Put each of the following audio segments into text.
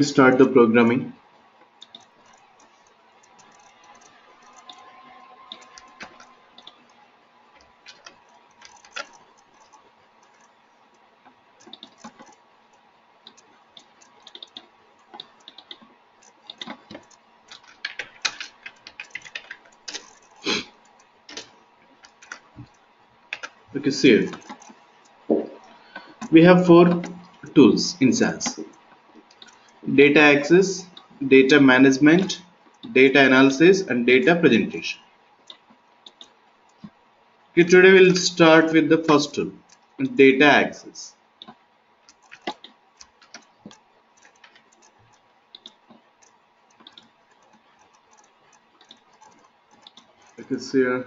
Start the programming. Okay, see, we have four tools in SAS: data access, data management, data analysis, and data presentation. Okay, today we'll start with the first tool, data access. Okay, see here.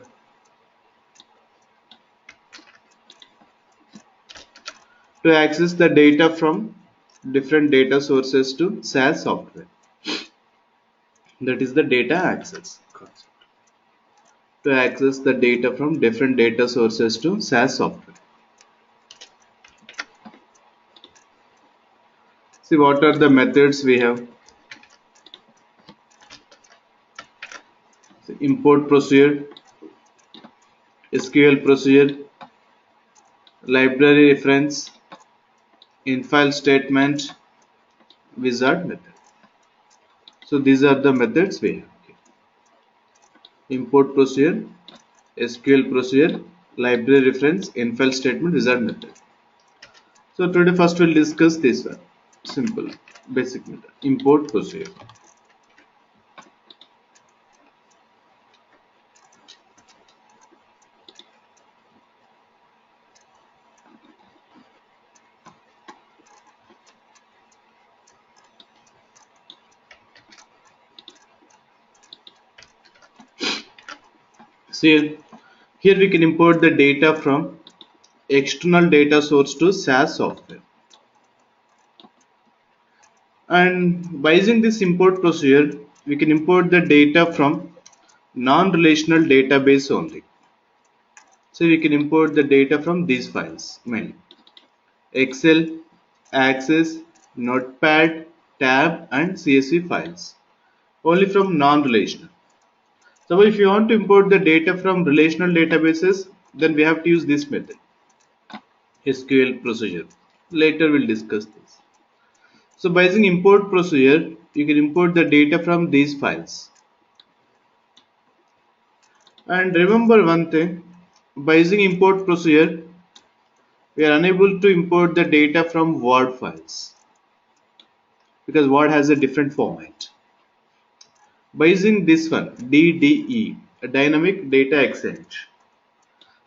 To access the data from different data sources to SAS software. That is the data access concept. To access the data from different data sources to SAS software. See, what are the methods we have? So, import procedure, SQL procedure, library reference, infile statement, wizard method. So these are the methods we have. Okay. Import procedure, SQL procedure, library reference, infile statement, wizard method. So today first we'll discuss this one. Simple, basic method. Import procedure. See, here we can import the data from external data source to SAS software. And by using this import procedure, we can import the data from non-relational database only. So we can import the data from these files mainly: Excel, Access, Notepad, Tab, and CSV files. Only from non-relational. So if you want to import the data from relational databases, then we have to use this method, SQL procedure. Later we'll discuss this. So by using import procedure, you can import the data from these files. And remember one thing, by using import procedure, we are unable to import the data from Word files because Word has a different format. By using this one, DDE, a dynamic data exchange.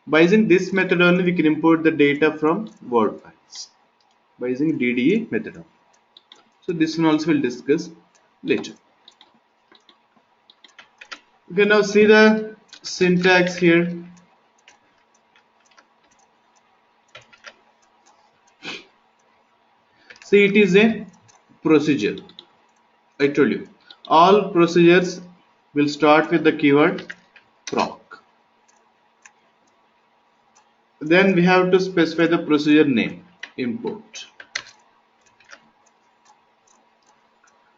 By using this method only, we can import the data from Word files. By using DDE method only. So this one also we'll discuss later. You can now see the syntax here. See, it is a procedure. I told you, all procedures will start with the keyword proc. Then we have to specify the procedure name, import.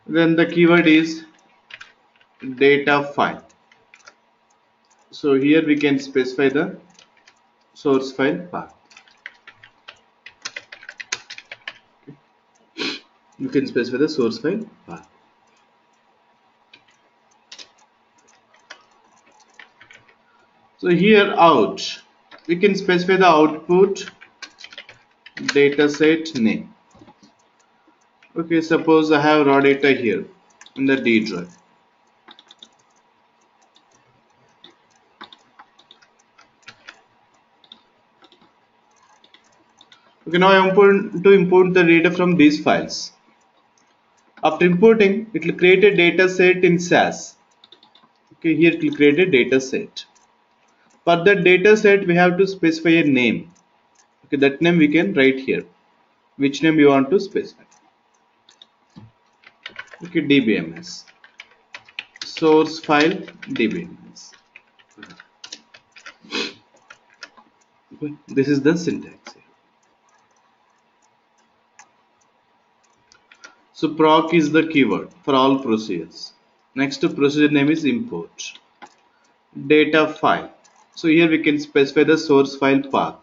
Then the keyword is data file. So here we can specify the source file path. You can specify the source file path. So here out, we can specify the output dataset name. Okay, suppose I have raw data here in the D drive. Okay, now I want to import the data from these files. After importing, it will create a data set in SAS. Okay, here it will create a data set. For that data set, we have to specify a name. Okay, that name we can write here. Which name you want to specify? Okay, DBMS. Source file DBMS. Okay, this is the syntax here. So proc is the keyword for all procedures. Next procedure name is import data file. So here we can specify the source file path,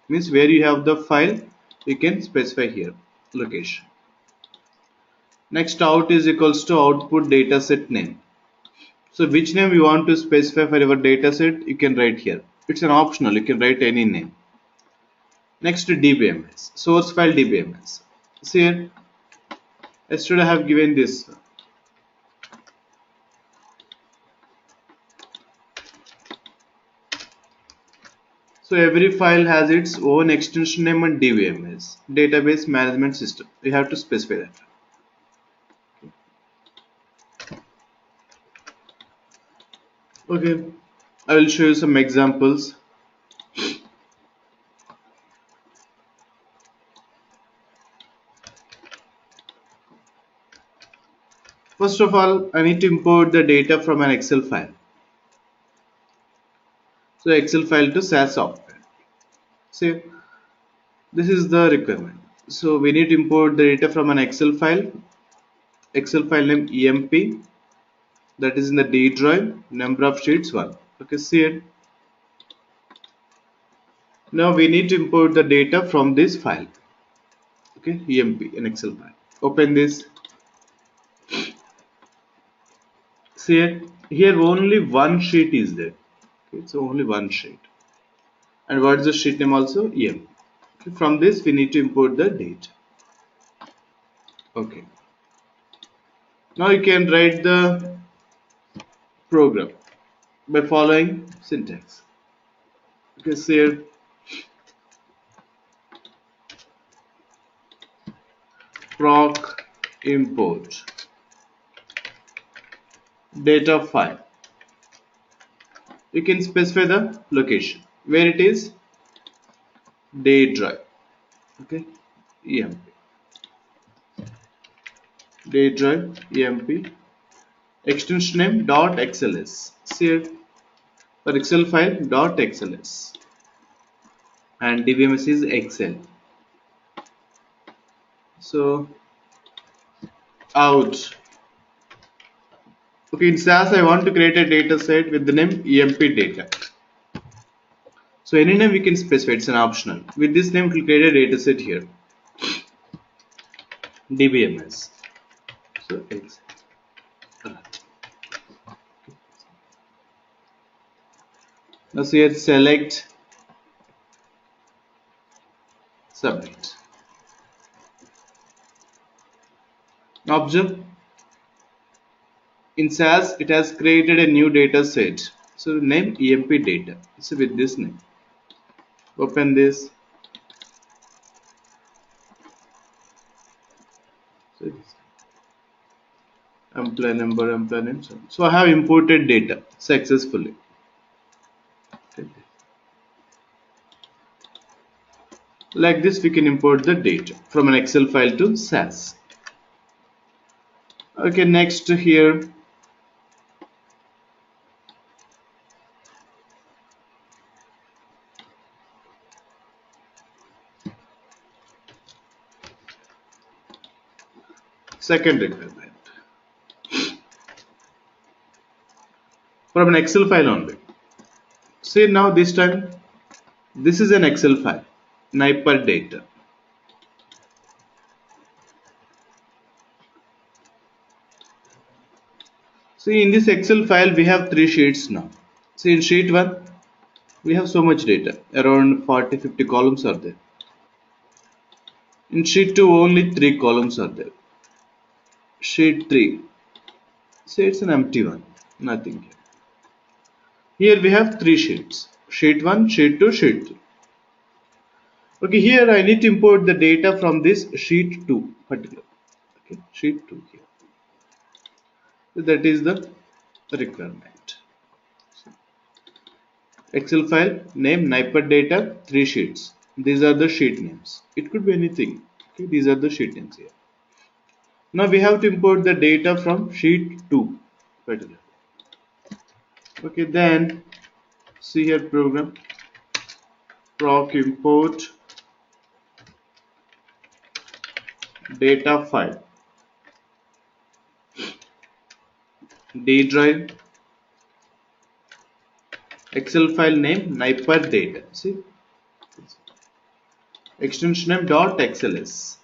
means where you have the file we can specify here location. Next out is equals to output dataset name. So which name you want to specify for your dataset, you can write here. It's an optional, you can write any name. Next DBMS, source file DBMS. See here, yesterday I have given this. So every file has its own extension name and DBMS, database management system. You have to specify that. Okay, I will show you some examples. First of all, I need to import the data from an Excel file. So Excel file to SAS Software. See, this is the requirement. So we need to import the data from an Excel file name EMP, that is in the D drive, number of sheets 1. Okay, see it. Now we need to import the data from this file. Okay, EMP, an Excel file. Open this. See it. Here only one sheet is there. Okay, so only one sheet. And what is the sheet name also? EMP. Okay, from this we need to import the data. Okay. Now you can write the program by following syntax. Okay, so here proc import data file. You can specify the location where it is, D drive. Okay, EMP, D drive EMP, extension name .xls. See here for Excel file .xls and DBMS is Excel. So out. Okay, in SAS I want to create a data set with the name EMP data. So any name we can specify, it's an optional. With this name we will create a data set here. DBMS. So Excel. Now so here select submit. Now observe, in SAS it has created a new data set. So name EMP data. So with this name. Open this. So employee number, employee name. So I have imported data successfully. Okay. Like this we can import the data from an Excel file to SAS. Okay, next here second requirement from an Excel file only. See now this time this is an Excel file, Notepad data. See in this Excel file we have 3 sheets now. See in sheet 1 we have so much data, around 40-50 columns are there. In sheet 2 only 3 columns are there. Sheet 3, say it's an empty one, nothing here. Here we have 3 sheets, sheet 1, sheet 2, sheet 3. Okay, here I need to import the data from this sheet 2 particular. Okay, sheet 2 here. So that is the requirement. Excel file name Notepad data 3 sheets. These are the sheet names. It could be anything. Okay, these are the sheet names here. Now we have to import the data from sheet 2 particular. Okay, then see here program proc import data file. D drive, Excel file name Notepad data. See, extension name .xls.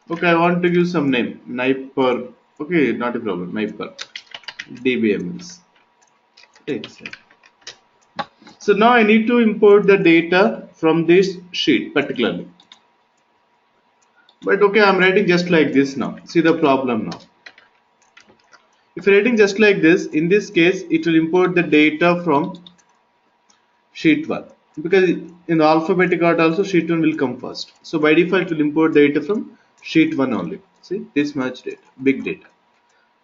Okay, I want to give some name Notepad. Okay, not a problem. Notepad dbms. Excellent. So now I need to import the data from this sheet particularly. But okay, I'm writing just like this now. See the problem now. If you're writing just like this, in this case, it will import the data from sheet 1. Because in the alphabetic order also sheet 1 will come first. So by default it will import data from sheet 1 only. See this much data, big data.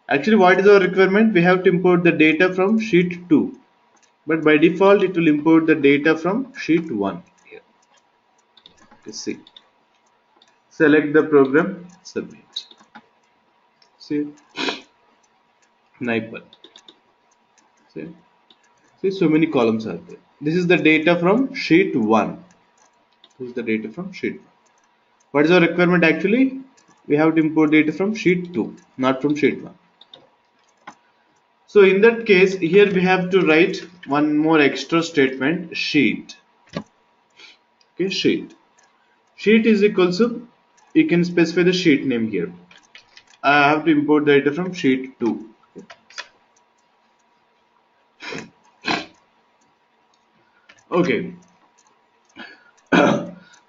Actually what is our requirement? We have to import the data from sheet 2. But by default it will import the data from sheet 1 here. Okay, see. Select the program, submit. See, Nipple. See, so many columns are there. This is the data from sheet 1. This is the data from sheet 1. What is our requirement actually? We have to import data from sheet 2, not from sheet 1. So in that case, here we have to write one more extra statement, sheet. Okay, sheet. Sheet is equal to, you can specify the sheet name here. I have to import the data from sheet 2. Okay.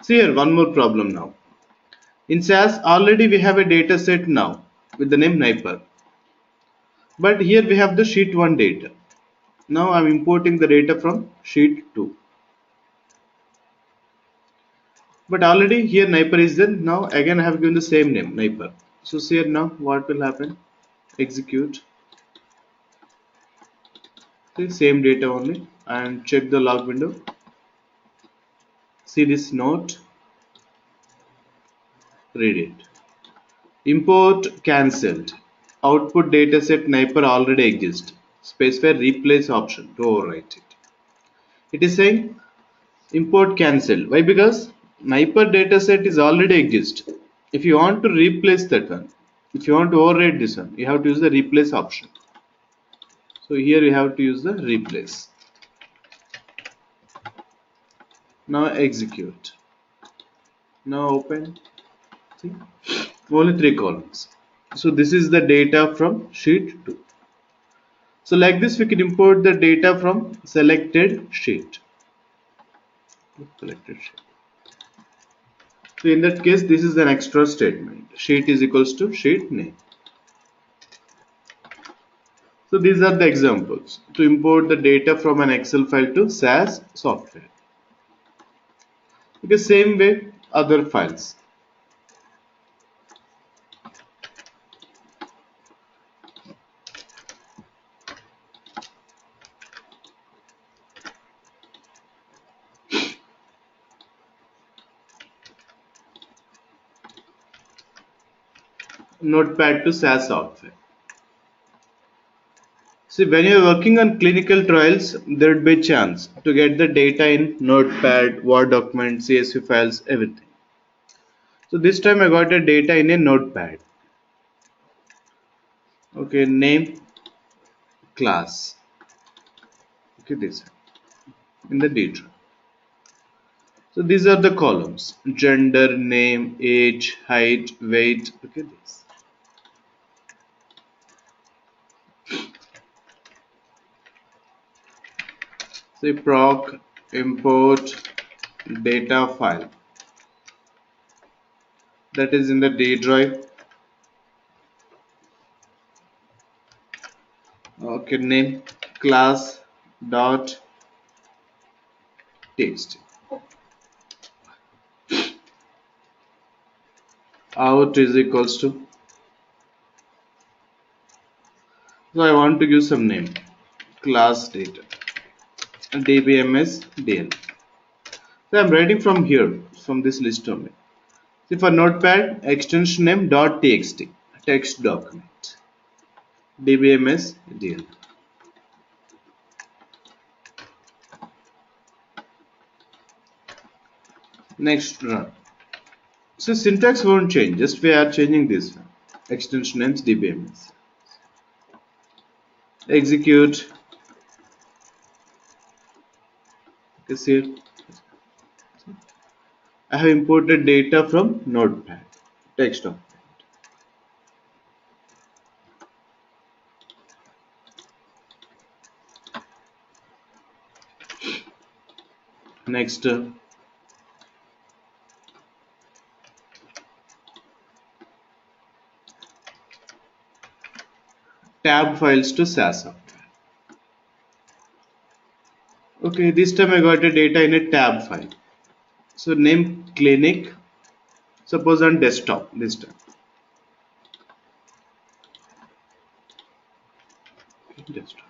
See here, one more problem now. In SAS, already we have a data set now with the name Nipper. But here we have the sheet 1 data. Now I am importing the data from sheet 2. But already here Nipper is there. Now again I have given the same name, Nipper. So see here now what will happen? Execute. See, same data only and check the log window. See this note. Read it. Import cancelled. Output dataset Nipper already exists. Specify replace option to overwrite it. It is saying import cancelled. Why? Because Nipper dataset is already exist. If you want to replace that one, if you want to override this one, you have to use the replace option. So here you have to use the replace. Now execute. Now open. See? Only 3 columns. So this is the data from sheet 2. So like this we can import the data from selected sheet. Selected sheet. So in that case this is an extra statement. Sheet is equals to sheet name. So these are the examples to import the data from an Excel file to SAS software. Okay, same way other files. Notepad to SAS software. See, when you are working on clinical trials, there would be a chance to get the data in Notepad, Word document, CSV files, everything. So this time I got the data in a Notepad. Okay, name, class. Okay, this in the data. So these are the columns: gender, name, age, height, weight. Okay, this. Say proc import data file. That is in the D drive. Okay, name class dot text. Out is equals to. So I want to give some name. Class data. dbms dl. So I'm writing from here, from this list only. See, for Notepad, extension name .txt, text document. dbms dl. Next run. So syntax won't change, just we are changing this one. extension names dbms. Execute. Okay, see, I have imported data from Notepad. Text document. Next, tab files to SAS Software. Okay, this time I got a data in a tab file. So name clinic. Suppose on desktop this time. Desktop.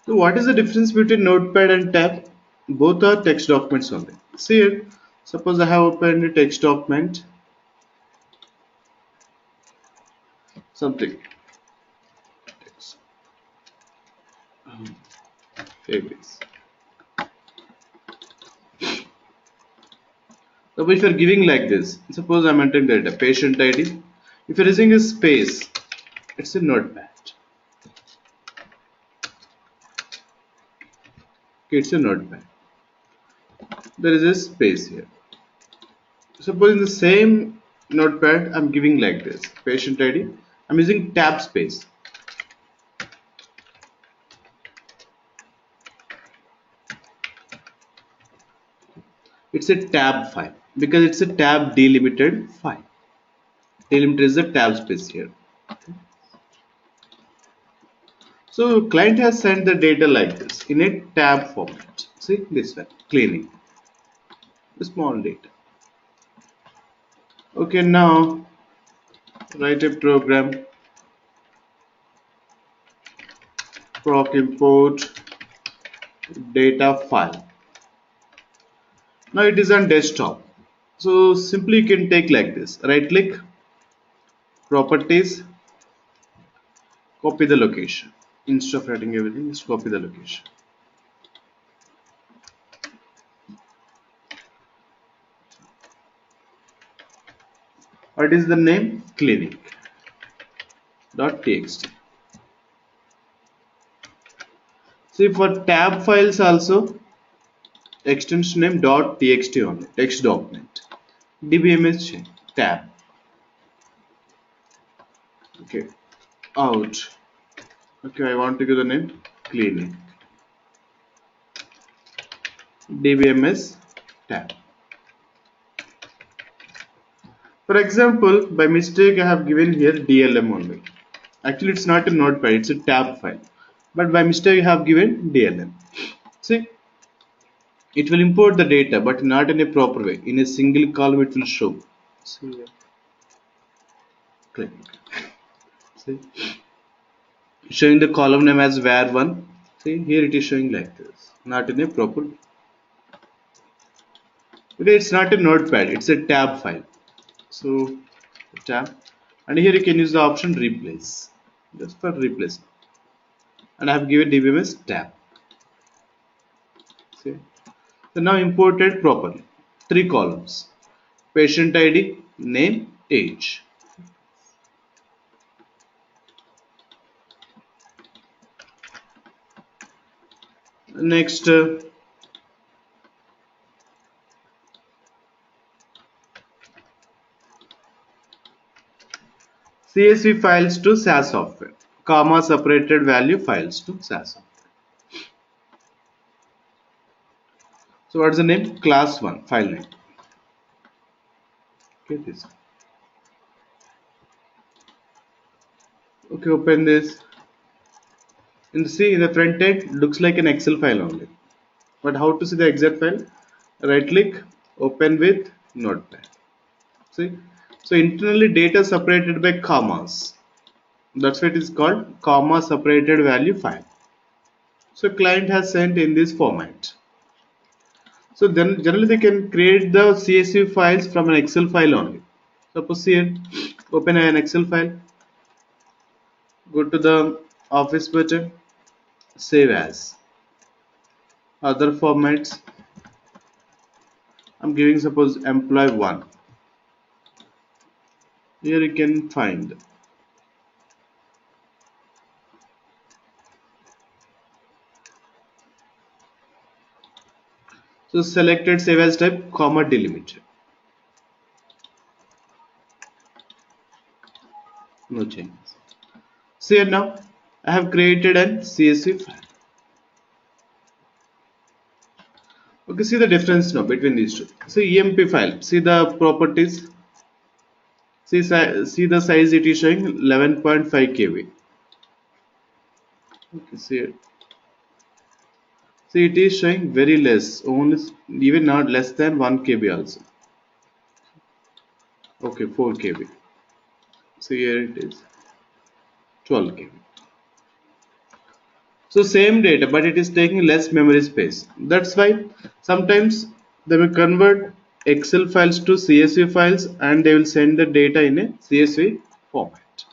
So what is the difference between Notepad and tab? Both are text documents only. See here. Suppose I have opened a text document. Something. Text. Favorites. So if you are giving like this, suppose I'm entering data, patient ID. If you're using a space, it's a Notepad. Okay, it's a Notepad. There is a space here. Suppose in the same Notepad, I'm giving like this, patient ID. I'm using tab space. It's a tab file because it's a tab delimited file. Delimiter is the tab space here. So client has sent the data like this in a tab format. See this one, cleaning the small data. Okay, now write a program proc import data file. Now it is on desktop. So simply you can take like this. Right click, properties, copy the location. Instead of writing everything, just copy the location. What is the name? Clinic.txt. See for tab files also extension name .txt only, text document. dbms change tab. Okay, out. Okay, I want to give the name clinic. dbms tab. For example, by mistake I have given here DLM only. Actually, it's not a notepad, it's a tab file. But by mistake I have given DLM. See, it will import the data, but not in a proper way. In a single column, it will show. See here. Click. See, showing the column name as var1. See here, it is showing like this, not in a proper way. Okay, it's not a notepad, it's a tab file. So tab, and here you can use the option replace, just for replace. And I have given dbms tab. See, so now imported properly. 3 columns: patient ID, name, age. Next, CSV files to SAS Software, comma separated value files to SAS Software. So what's the name? Class 1 file name. Okay, this. Okay, open this. And see in the front end looks like an Excel file only. But how to see the exact file? Right click, open with Notepad. See, so internally data separated by commas. That's what it is called, comma separated value file. So client has sent in this format. So then generally they can create the CSV files from an Excel file only. Suppose here, open an Excel file, go to the office button, save as. Other formats, I'm giving suppose employee 1. Here you can find. So selected save as type, comma delimited. No changes. So here now I have created an CSV file. Okay, see the difference now between these two. So EMP file, see the properties. See the size, it is showing 11.5 KB. Okay, see it. See, it is showing very less, only even not less than 1 KB also. Okay, 4 KB. So here it is 12 KB. So same data, but it is taking less memory space. That's why sometimes they will convert Excel files to CSV files and they will send the data in a CSV format.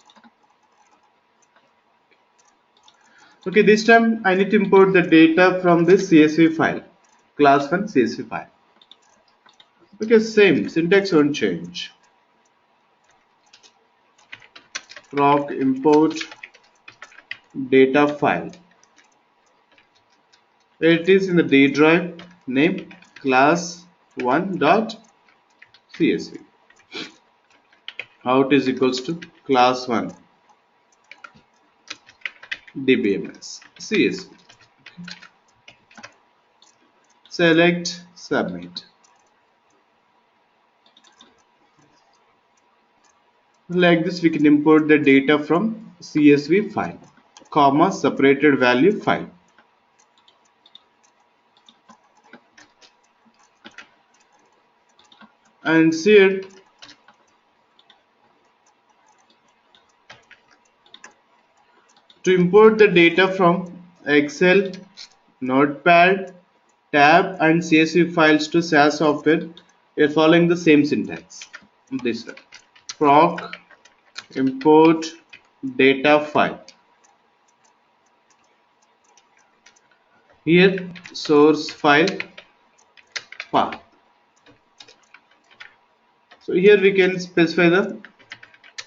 Okay, this time I need to import the data from this CSV file, class 1 CSV file. Okay, same syntax won't change. Proc import data file. It is in the D drive, name class 1.csv. Out is equals to class 1 dbms csv. Select submit. Like this we can import the data from CSV file, comma separated value file. And here to import the data from Excel, Notepad, tab and CSV files to SAS Software, we are following the same syntax. This one. Proc import data file. Here source file path. So here we can specify the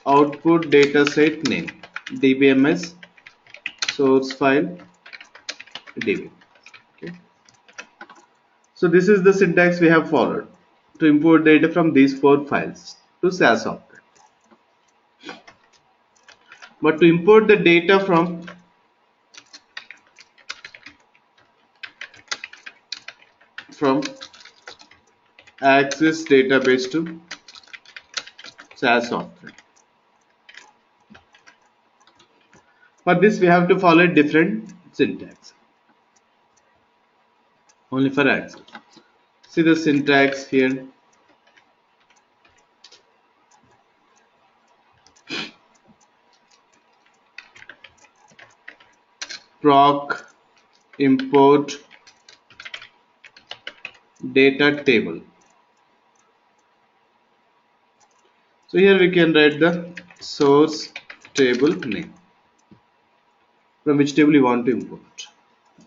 output dataset name dbms source file db. Okay. So this is the syntax we have followed to import data from these 4 files to SAS Software. But to import the data from Access database to SAS Software. For this we have to follow a different syntax. Only for Access. See the syntax here. Proc import data table. So here we can write the source table name from which table you want to import.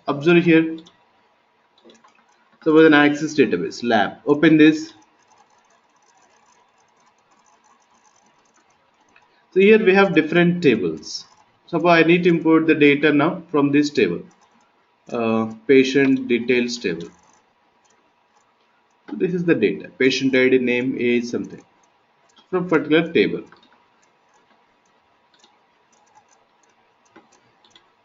Observe here. Suppose an Access database lab. Open this. So here we have different tables. Suppose I need to import the data now from this table, patient details table. So this is the data, patient ID, name, age, something from particular table.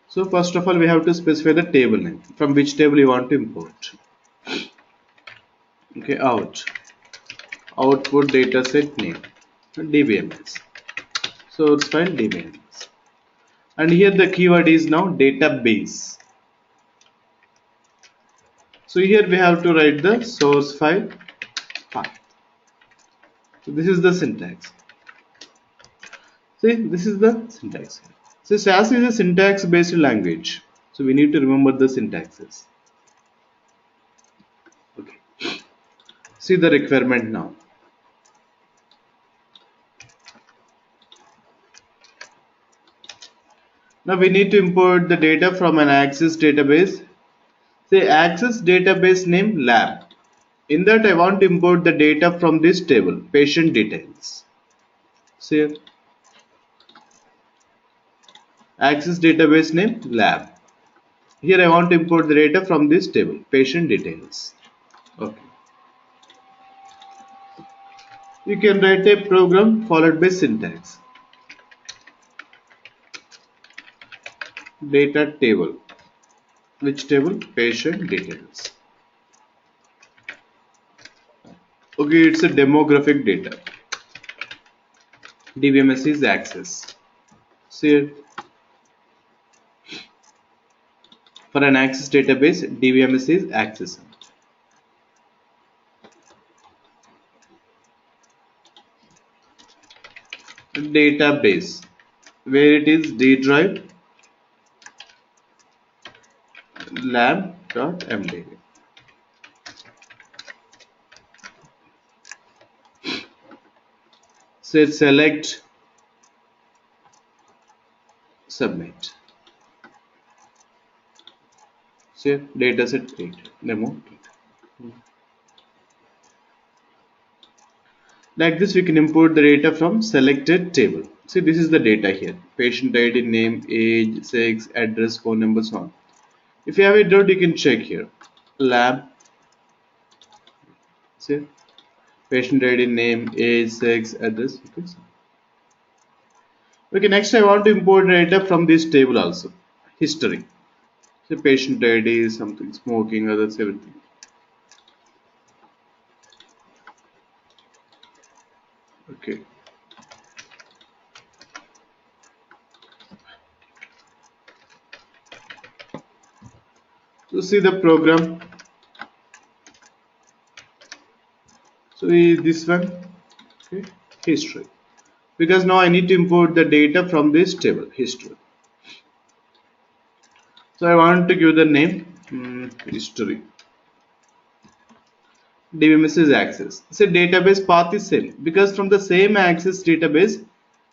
So first of all we have to specify the table name from which table you want to import. Okay, output dataset name dbms source file dbms, and here the keyword is now database. So here we have to write the source file path. So this is the syntax. See, this is the syntax. So SAS is a syntax based language, so we need to remember the syntaxes. Okay, see the requirement now. Now we need to import the data from an Access database. Say Access database name lab. In that I want to import the data from this table, patient details. Here, access database name lab. Here I want to import the data from this table, patient details. Okay. You can write a program followed by syntax. Data table. Which table? Patient details. Okay, it's a demographic data. DBMS is access. See, for an access database, DBMS is access. Database, where it is D drive lab.mdb. Say select, submit. Say dataset created, demo. Like this, we can import the data from selected table. See, this is the data here: patient ID, name, age, sex, address, phone number, so on. If you have a doubt, you can check here. Lab. See, patient ID, name, age, sex, address. Okay. Okay. Next, I want to import data from this table also. History. So patient ID, something, smoking, others, everything. Okay. So see the program. So this one, okay, history. Because now I need to import the data from this table, history. So I want to give the name history. DBMS is access. So database path is same because from the same access database,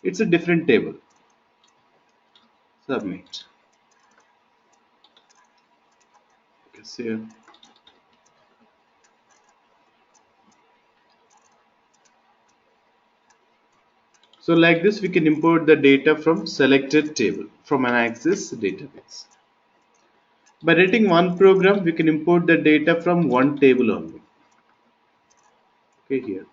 it's a different table. Submit. Okay, see here. So like this, we can import the data from selected table from an access database. By writing one program, we can import the data from one table only. Okay, here.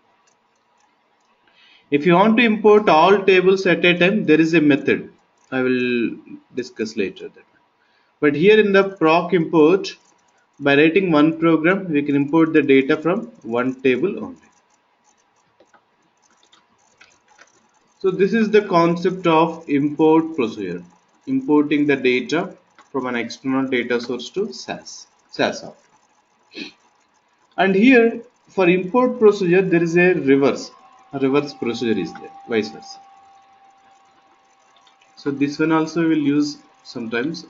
If you want to import all tables at a time, there is a method. I will discuss later that. But here in the proc import, by writing one program, we can import the data from one table only. So this is the concept of import procedure, importing the data from an external data source to SAS Software. And here for import procedure, there is a reverse. A reverse procedure is there, vice versa. So this one also we will use sometimes.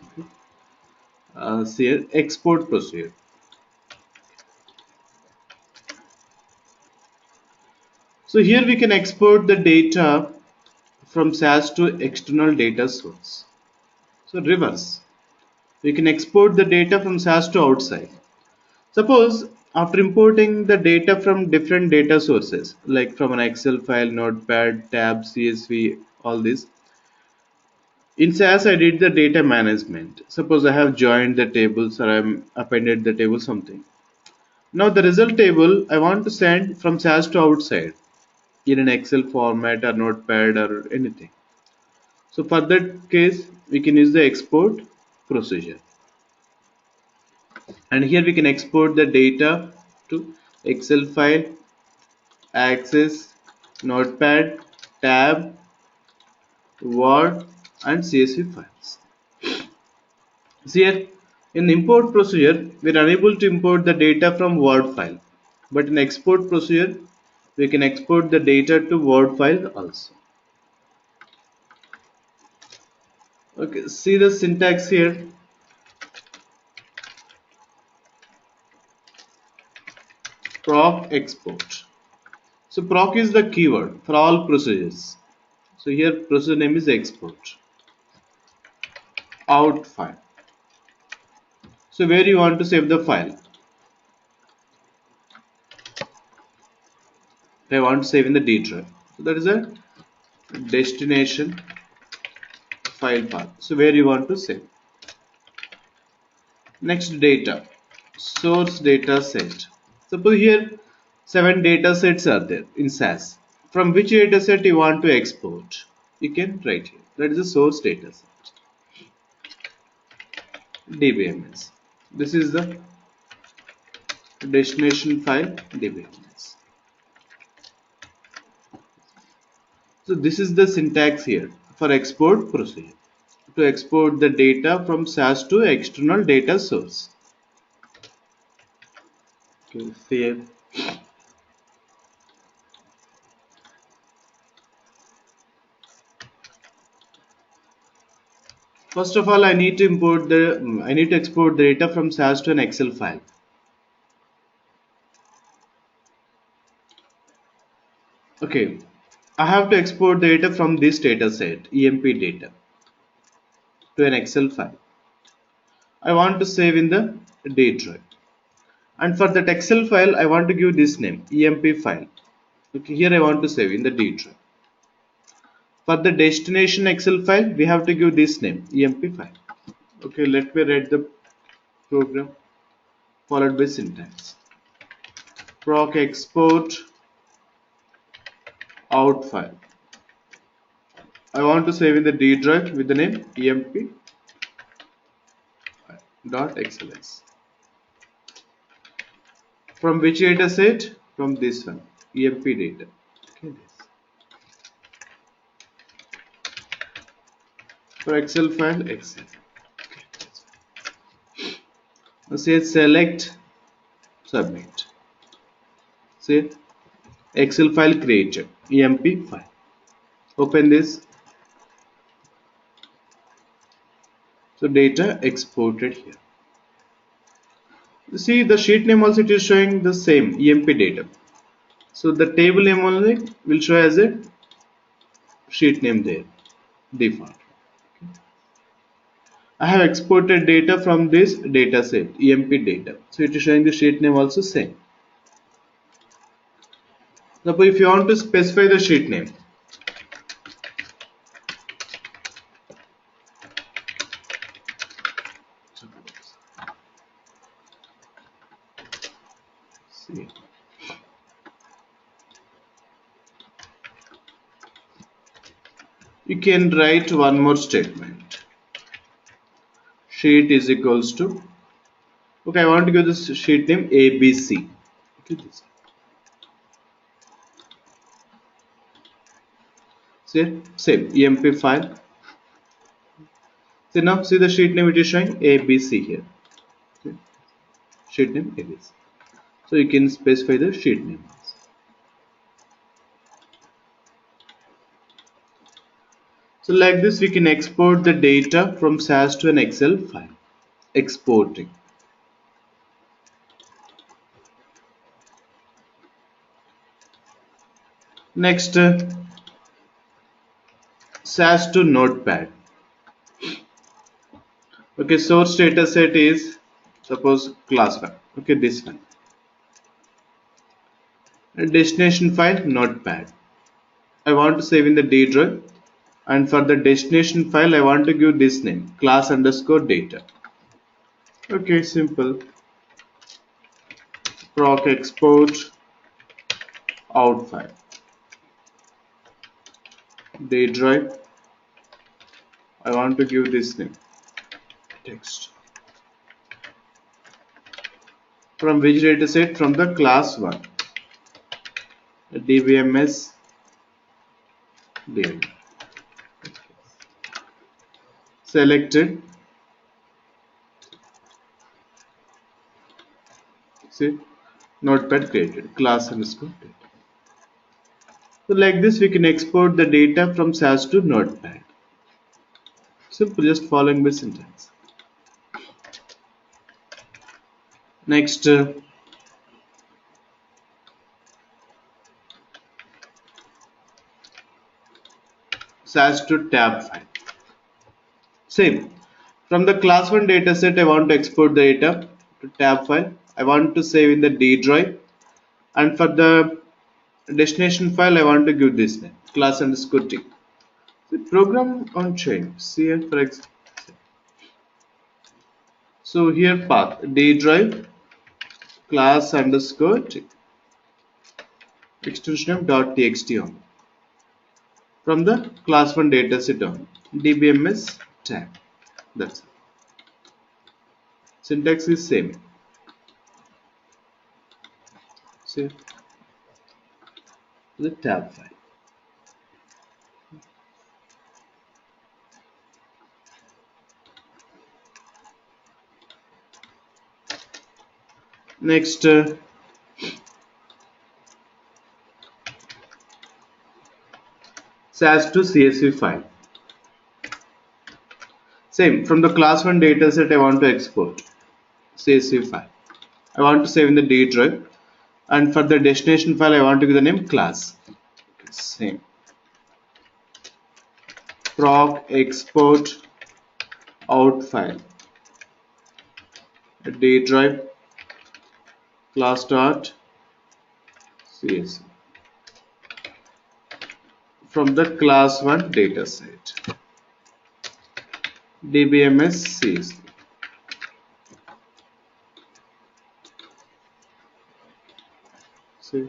Say export procedure. So here we can export the data from SAS to external data source. So reverse. We can export the data from SAS to outside. Suppose after importing the data from different data sources, like from an Excel file, Notepad, tab, CSV, all this. In SAS, I did the data management. Suppose I have joined the tables or I'm appended the table something. Now the result table I want to send from SAS to outside in an Excel format or Notepad or anything. So for that case, we can use the export procedure. And here we can export the data to Excel file, Access, Notepad, Tab, Word and CSV files. See here, in import procedure, we are unable to import the data from Word file. But in export procedure, we can export the data to Word file also. Okay, see the syntax here. Proc export. So proc is the keyword for all procedures. So here procedure name is export. Out file. So where you want to save the file? I want to save in the D drive. So that is a destination file path. So where you want to save. Next, data, source data set. Suppose here 7 data sets are there in SAS. From which data set you want to export? You can write here. That is the source data set. DBMS. This is the destination file DBMS. So this is the syntax here for export procedure. To export the data from SAS to external data source. Okay, save. First of all, I need to export the data from SAS to an Excel file. Okay, I have to export the data from this data set, EMP data, to an Excel file. I want to save in the D drive. And for that Excel file, I want to give this name, EMP file. Okay, here I want to save in the D drive. For the destination Excel file, we have to give this name, EMP file. Okay, let me write the program followed by syntax. Proc export out file. I want to save in the D drive with the name emp.xls. From which data set? From this one, emp data. Okay, this. For Excel file, Excel. Okay, now say select, submit. Say Excel file created, emp file. Open this. So data exported here. You see the sheet name also it is showing the same emp data. So the table name only will show as a sheet name there, default. Okay. I have exported data from this data set, emp data. So it is showing the sheet name also same. Suppose if you want to specify the sheet name, see. You can write one more statement. Sheet is equals to, okay, I want to give this sheet name ABC. Okay, this. See, same emp file. So now see the sheet name it is showing ABC here. Okay. Sheet name ABC. So you can specify the sheet name. So like this we can export the data from SAS to an Excel file. Exporting. Next, SAS to Notepad. Okay, source data set is suppose class 1. Okay, this one. And destination file Notepad. I want to save in the D drive. And for the destination file, I want to give this name, class underscore data. Okay, simple. Proc export out file. D drive. I want to give this name, text. From which data set? From the class 1. DBMS data. Selected. See, Notepad created, class underscore data. So like this we can export the data from SAS to Notepad. Simple, just following by syntax. Next, SAS to tab file. Same. From the class 1 dataset, I want to export the data to tab file. I want to save in the D drive. And for the destination file, I want to give this name, class underscore T. The program on chain. See here for example. So here path D drive class underscore extension of .txt on from the class 1 dataset on dbms tab. That's it. Syntax is same. See the tab file. Next, SAS to CSV file. Same from the class 1 dataset I want to export CSV file. I want to save in the D drive, and for the destination file I want to give the name class. Same. Proc export out file. D drive class dot CSV from the class 1 dataset dbms CSV. So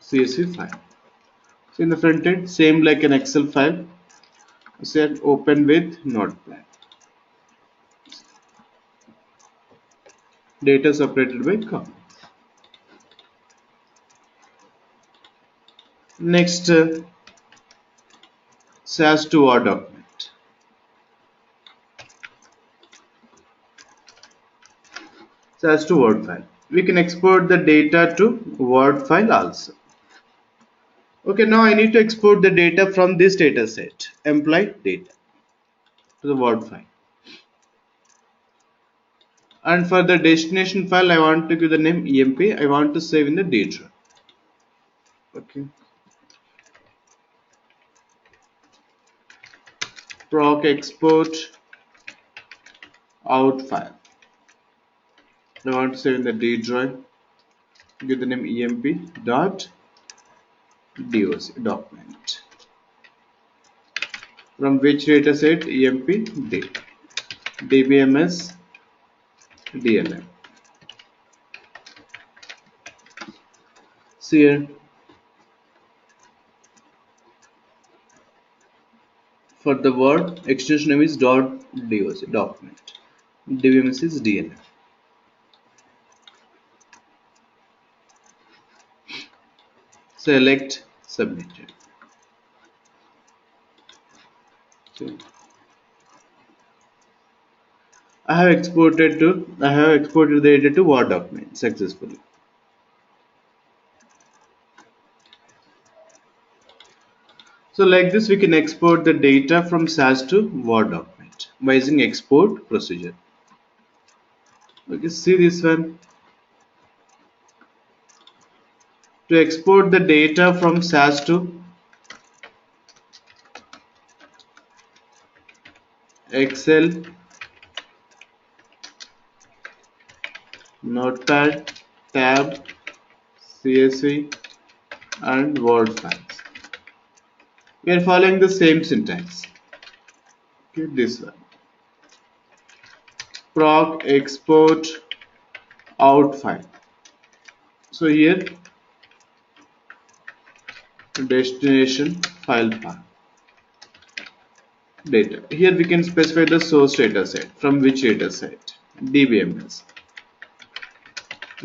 CSV file. So in the front end, same like an Excel file. Set open with Notepad. Data separated by comma. Next, SAS to Word document. SAS to Word file. We can export the data to Word file also. Okay, now I need to export the data from this data set, employee data, to the Word file. And for the destination file, I want to give the name EMP. I want to save in the D drive. Okay. Proc export out file. I want to save in the D drive. Give the name emp dot doc document. From which dataset? emp dbms dlm. See here. For the word, extension name is .doc document. dbms is dlm. Select submitted. So I have exported the data to Word document successfully. So like this we can export the data from SAS to Word document by using export procedure. Okay, see this one. To export the data from SAS to Excel, Notepad, Tab, CSV and Word files. We are following the same syntax. Okay, this one. Proc export out file. So here destination file path data. Here we can specify the source data set. From which data set? dbms.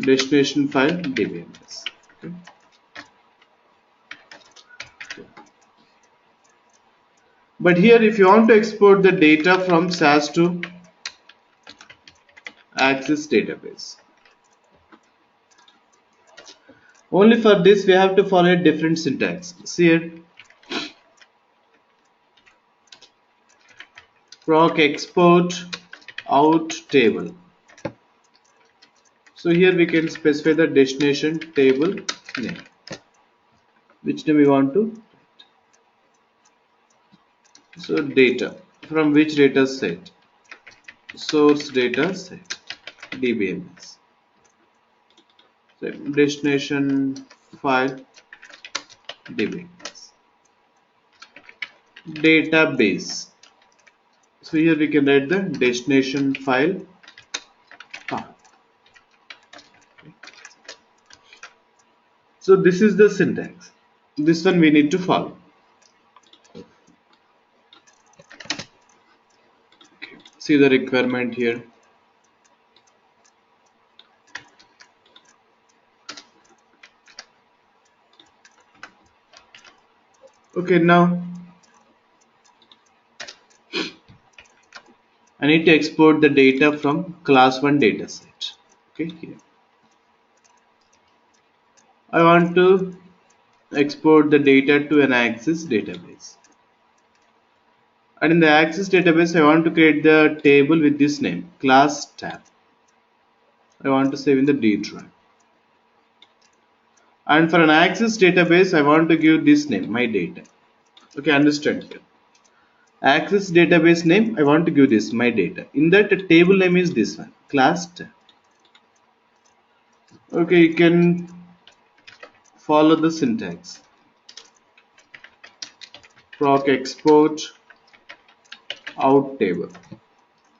Destination file dbms. Okay. But here if you want to export the data from SAS to Access database, only for this we have to follow a different syntax. See here, proc export out table. So here we can specify the destination table name, which name we want to. So data, from which data set? Source data set dbms. So destination file dbms. database. So here we can write the destination file. Ah, so this is the syntax. This one we need to follow. See the requirement here. Okay, now I need to export the data from class 1 dataset. Okay, here I want to export the data to an Access database. And in the Access database, I want to create the table with this name, class tab. I want to save in the D drive. And for an Access database, I want to give this name, my data. Okay, understand here. Access database name, I want to give this, my data. In that, the table name is this one, class tab. Okay, you can follow the syntax. Proc export out table.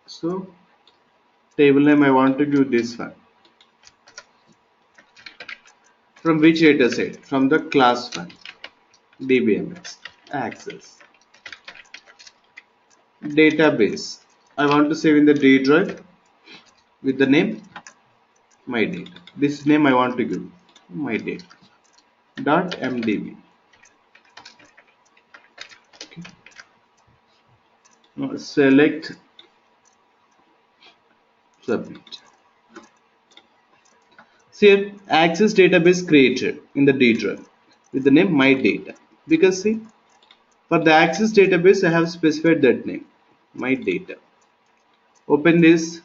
So table name I want to give this one. From which data set? From the class one. DBMS. Access. Database. I want to save in the D drive with the name my data. This name I want to give my data. .mdb. Okay. Now select submit. See here, Access database created in the D drive with the name my data. Because see, for the Access database I have specified that name, my data. Open this.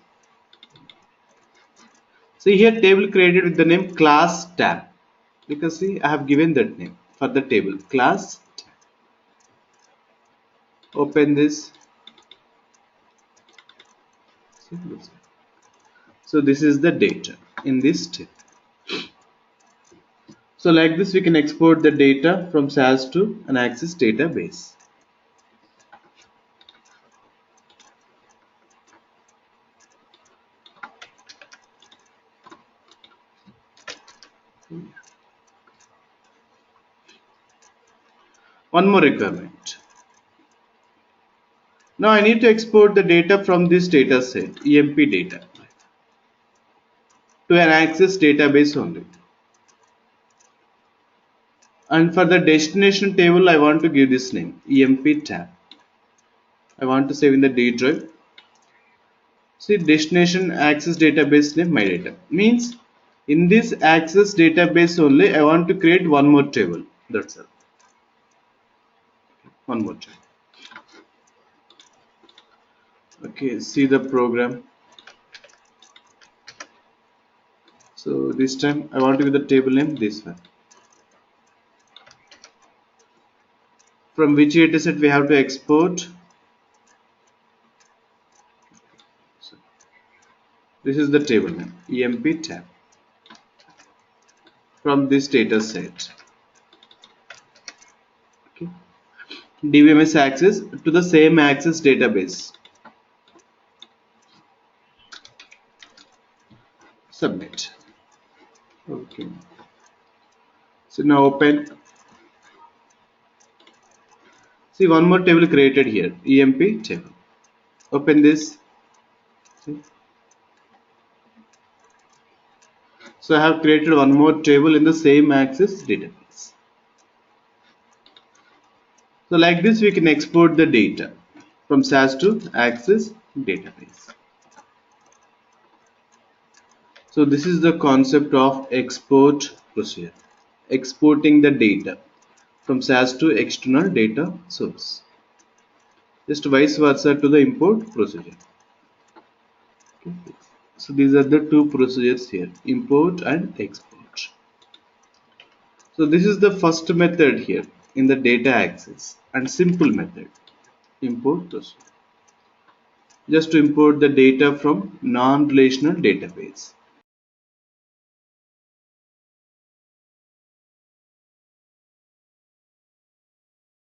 See here, table created with the name class tab. Because see, I have given that name for the table class tab. Open this. So this is the data in this table. So like this we can export the data from SAS to an Access database. One more requirement. Now I need to export the data from this data set, EMP data, to an Access database only. And for the destination table, I want to give this name, EMP tab. I want to save in the D drive. See, destination Access database name, my data. Means in this Access database only, I want to create one more table. That's all. One more table. Okay, see the program. So this time I want to give the table name this one. From which dataset we have to export. So this is the table name, EMP tab. From this dataset. Okay. DBMS access to the same Access database. Submit. Okay. So now open. See, one more table created here, EMP table. Open this. See? So I have created one more table in the same Access database. So like this we can export the data from SAS to Access database. So this is the concept of export procedure. Exporting the data from SAS to external data source. Just vice versa to the import procedure. Okay. So these are the two procedures here, import and export. So this is the first method here in the data access and simple method, import procedure. Just to import the data from non-relational database.